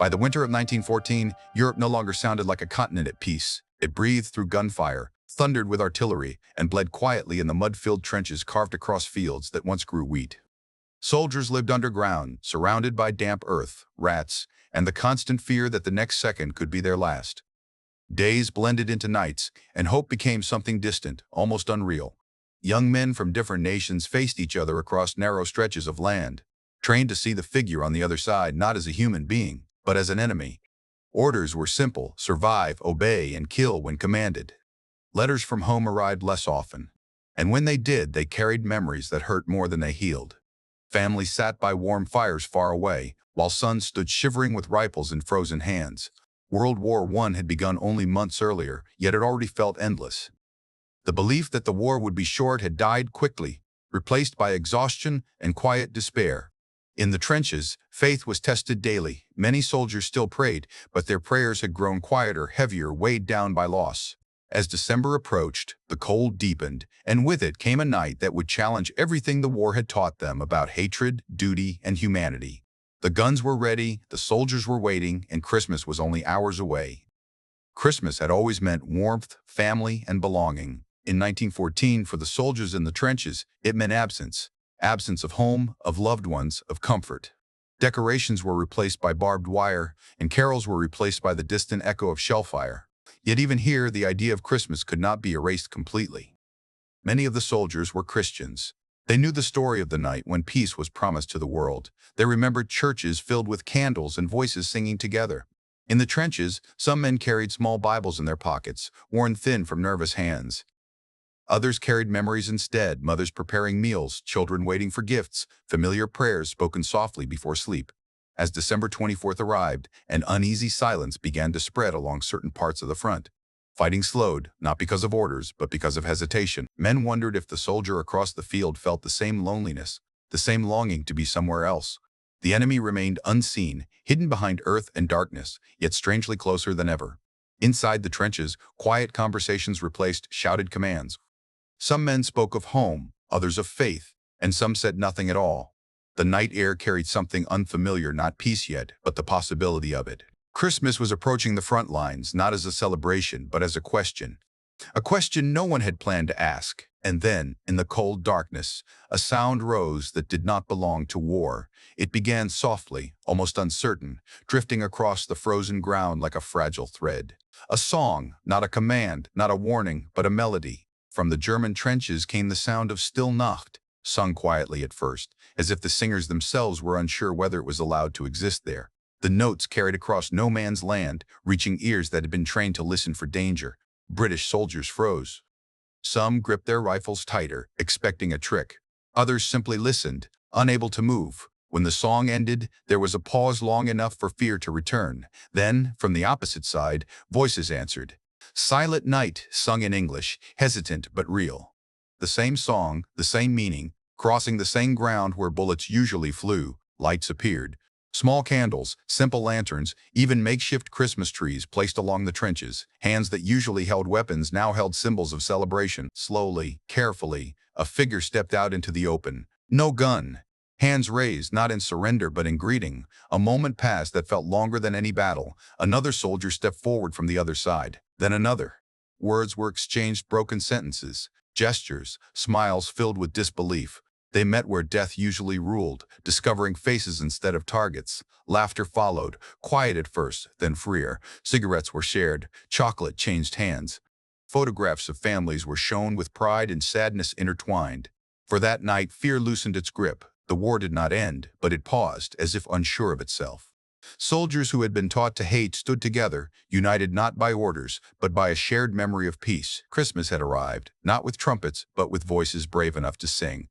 By the winter of 1914, Europe no longer sounded like a continent at peace. It breathed through gunfire, thundered with artillery, and bled quietly in the mud-filled trenches carved across fields that once grew wheat. Soldiers lived underground, surrounded by damp earth, rats, and the constant fear that the next second could be their last. Days blended into nights, and hope became something distant, almost unreal. Young men from different nations faced each other across narrow stretches of land, trained to see the figure on the other side not as a human being, but as an enemy. Orders were simple: survive, obey, and kill when commanded. Letters from home arrived less often, and when they did, they carried memories that hurt more than they healed. Families sat by warm fires far away, while sons stood shivering with rifles in frozen hands. World War I had begun only months earlier, yet it already felt endless. The belief that the war would be short had died quickly, replaced by exhaustion and quiet despair. In the trenches, faith was tested daily. Many soldiers still prayed, but their prayers had grown quieter, heavier, weighed down by loss. As December approached, the cold deepened, and with it came a night that would challenge everything the war had taught them about hatred, duty, and humanity. The guns were ready, the soldiers were waiting, and Christmas was only hours away. Christmas had always meant warmth, family, and belonging. In 1914, for the soldiers in the trenches, it meant absence. Absence of home, of loved ones, of comfort. Decorations were replaced by barbed wire, and carols were replaced by the distant echo of shellfire. Yet even here, the idea of Christmas could not be erased completely. Many of the soldiers were Christians. They knew the story of the night when peace was promised to the world. They remembered churches filled with candles and voices singing together. In the trenches, some men carried small Bibles in their pockets, worn thin from nervous hands. Others carried memories instead: mothers preparing meals, children waiting for gifts, familiar prayers spoken softly before sleep. As December 24th arrived, an uneasy silence began to spread along certain parts of the front. Fighting slowed, not because of orders, but because of hesitation. Men wondered if the soldier across the field felt the same loneliness, the same longing to be somewhere else. The enemy remained unseen, hidden behind earth and darkness, yet strangely closer than ever. Inside the trenches, quiet conversations replaced shouted commands. Some men spoke of home, others of faith, and some said nothing at all. The night air carried something unfamiliar, not peace yet, but the possibility of it. Christmas was approaching the front lines, not as a celebration, but as a question. A question no one had planned to ask. And then, in the cold darkness, a sound rose that did not belong to war. It began softly, almost uncertain, drifting across the frozen ground like a fragile thread. A song, not a command, not a warning, but a melody. From the German trenches came the sound of Stille Nacht, sung quietly at first, as if the singers themselves were unsure whether it was allowed to exist there. The notes carried across no man's land, reaching ears that had been trained to listen for danger. British soldiers froze. Some gripped their rifles tighter, expecting a trick. Others simply listened, unable to move. When the song ended, there was a pause long enough for fear to return. Then, from the opposite side, voices answered. Silent Night, sung in English, hesitant but real. The same song, the same meaning, crossing the same ground where bullets usually flew. Lights appeared. Small candles, simple lanterns, even makeshift Christmas trees placed along the trenches. Hands that usually held weapons now held symbols of celebration. Slowly, carefully, a figure stepped out into the open. No gun. Hands raised, not in surrender but in greeting. A moment passed that felt longer than any battle. Another soldier stepped forward from the other side. Then another. Words were exchanged, broken sentences, gestures, smiles filled with disbelief. They met where death usually ruled, discovering faces instead of targets. Laughter followed, quiet at first, then freer. Cigarettes were shared, chocolate changed hands. Photographs of families were shown with pride and sadness intertwined. For that night, fear loosened its grip. The war did not end, but it paused, as if unsure of itself. Soldiers who had been taught to hate stood together, united not by orders, but by a shared memory of peace. Christmas had arrived, not with trumpets, but with voices brave enough to sing.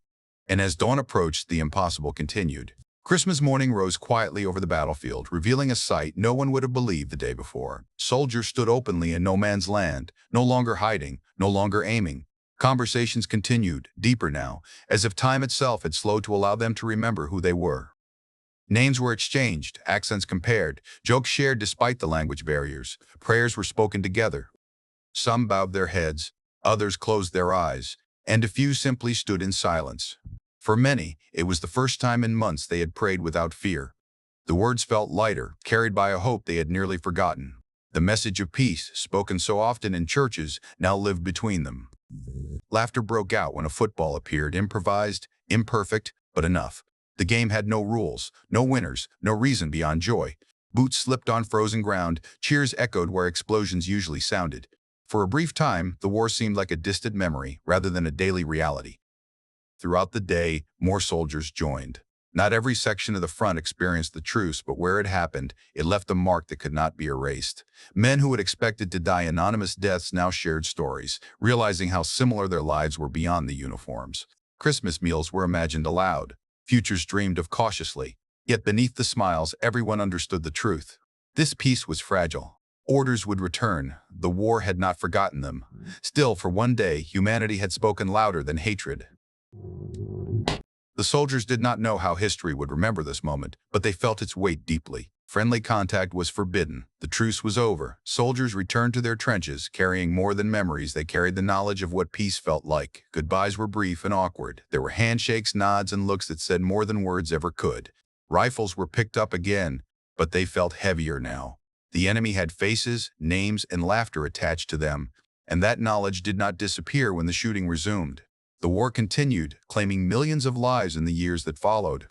And as dawn approached, the impossible continued. Christmas morning rose quietly over the battlefield, revealing a sight no one would have believed the day before. Soldiers stood openly in no man's land, no longer hiding, no longer aiming. Conversations continued, deeper now, as if time itself had slowed to allow them to remember who they were. Names were exchanged, accents compared, jokes shared despite the language barriers. Prayers were spoken together. Some bowed their heads, others closed their eyes, and a few simply stood in silence. For many, it was the first time in months they had prayed without fear. The words felt lighter, carried by a hope they had nearly forgotten. The message of peace, spoken so often in churches, now lived between them. Laughter broke out when a football appeared, improvised, imperfect, but enough. The game had no rules, no winners, no reason beyond joy. Boots slipped on frozen ground, cheers echoed where explosions usually sounded. For a brief time, the war seemed like a distant memory rather than a daily reality. Throughout the day, more soldiers joined. Not every section of the front experienced the truce, but where it happened, it left a mark that could not be erased. Men who had expected to die anonymous deaths now shared stories, realizing how similar their lives were beyond the uniforms. Christmas meals were imagined aloud. Futures dreamed of cautiously. Yet beneath the smiles, everyone understood the truth. This peace was fragile. Orders would return. The war had not forgotten them. Still, for one day, humanity had spoken louder than hatred. The soldiers did not know how history would remember this moment, but they felt its weight deeply. Friendly contact was forbidden. The truce was over. Soldiers returned to their trenches, carrying more than memories. They carried the knowledge of what peace felt like. Goodbyes were brief and awkward. There were handshakes, nods, and looks that said more than words ever could. Rifles were picked up again, but they felt heavier now. The enemy had faces, names, and laughter attached to them, and that knowledge did not disappear when the shooting resumed. The war continued, claiming millions of lives in the years that followed.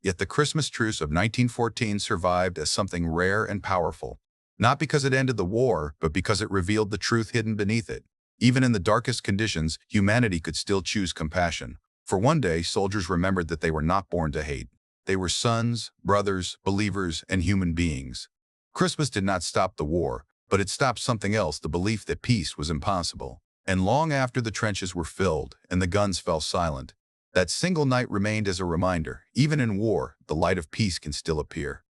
Yet the Christmas Truce of 1914 survived as something rare and powerful, not because it ended the war, but because it revealed the truth hidden beneath it. Even in the darkest conditions, humanity could still choose compassion. For one day, soldiers remembered that they were not born to hate. They were sons, brothers, believers, and human beings. Christmas did not stop the war, but it stopped something else, the belief that peace was impossible. And long after the trenches were filled and the guns fell silent, that single night remained as a reminder. Even in war, the light of peace can still appear.